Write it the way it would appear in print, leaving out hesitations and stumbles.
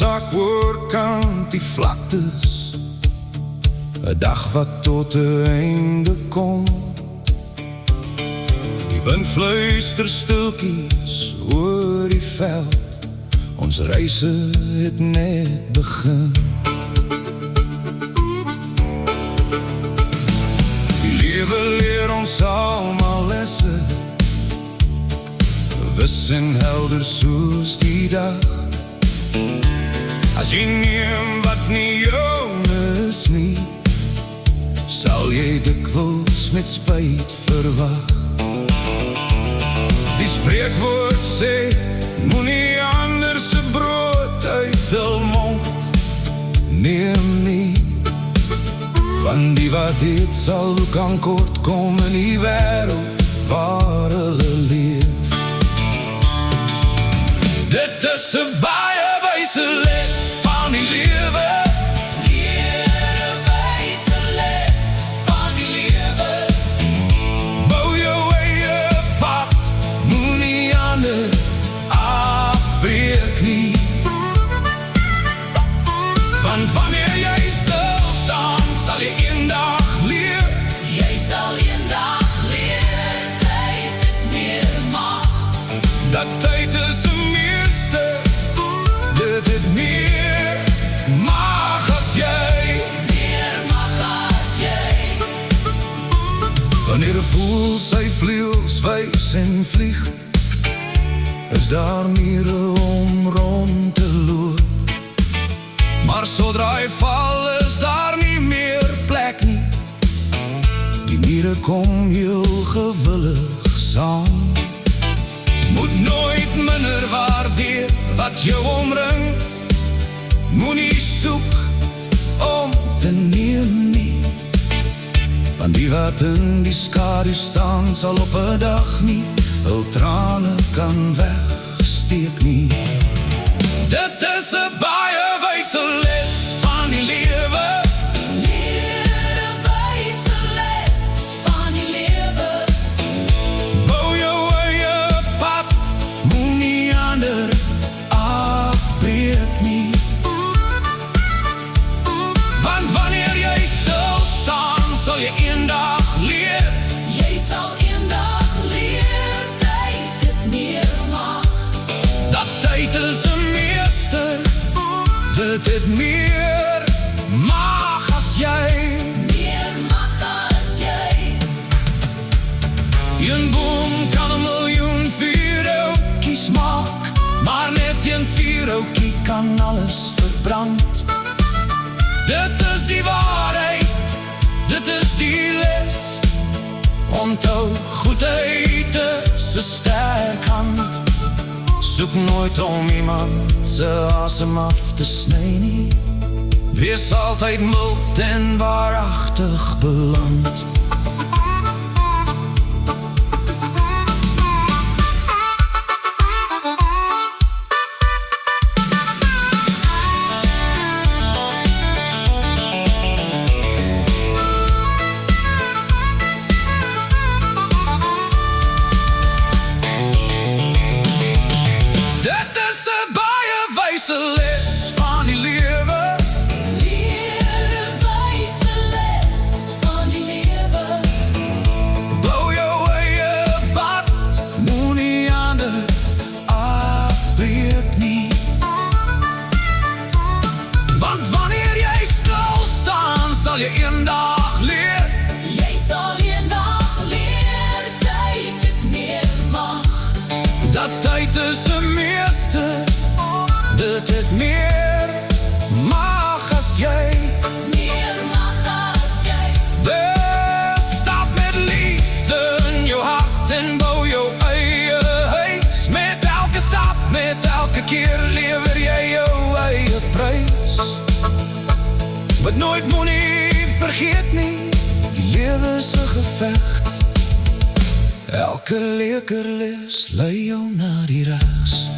sak oorkant die vlaktes, 'n dag wat tot 'n einde kom. Die wind fluister stiltjies oor die veld, ons reise het net begin. Die lewe leer ons almal lesse, wis en helder soos die dag. As jy neem wat nie joune is nie, sal jy dikwels met spyt verwag. Die spreekwoord sê, moenie ander se brood uit hul mond neem nie, want die wat het sal kan kort kom in die wêreld waar hulle leef. Dit is 'n baie wyse les van die lewe. Leer 'n wyse les van die lewe. Bou jou eie pad, moenie ander afbreek nie. Want wanneer jy stil staan, sal jy eendag leer. Jy sal eendag leer, tyd het meer mag. Dat tyd is 'n meester, dit het meer mag as jy. Meer mag as jy. Wanneer 'n voël sy vleuels wys en vlieg, is daar mure om rond te loop. Maar sodra hy val, is daar nie meer plek nie. Die mure kom heel gewillig saam. Moet nooit minder waardeer wat jou omring. Moenie soek om te neem nie, want die wat in die skadu staan, sal op 'n dag nie hul trane kan wegsteek nie. Dit is 'n baie wyse les van die lewe. Leer 'n wyse les van die lewe. Bou jou eie pad, moenie ander afbreek nie. Want wanneer jy stil staan, sal jy eendag leer. Jy sal eendag leer, tyd het meer mag. Dat tyd is 'n meester, dit het meer mag as jy. Meer mag as jy. Een boom kan 'n miljoen vuurhoutjies maak, maar net een vuurhoutjie kan alles verbrand. Dit is die waarheid, dit is die les. Onthou, goedheid is 'n sterk hand. Soek nooit om iemand se asem af te sny nie. Wees altyd mild en waaragtig beland. Les van die lewe. Leer 'n wyse les van die lewe. Bou jou eie pad, moenie ander afbreek nie. Want wanneer jy stil staan, sal jy eendag leer. Jy sal eendag leer, tyd het meer mag. Dat tyd is 'n meester, dit het meer mag as jy. Meer mag as jy. Dus stap met liefde in jou hart en bou jou eie huis. Met elke stap, met elke keer lewer jy jou eie prys. Wat nooit moenie vergeet nie, die lewe is 'n geveg. Elke lekerles lei jou na die regs.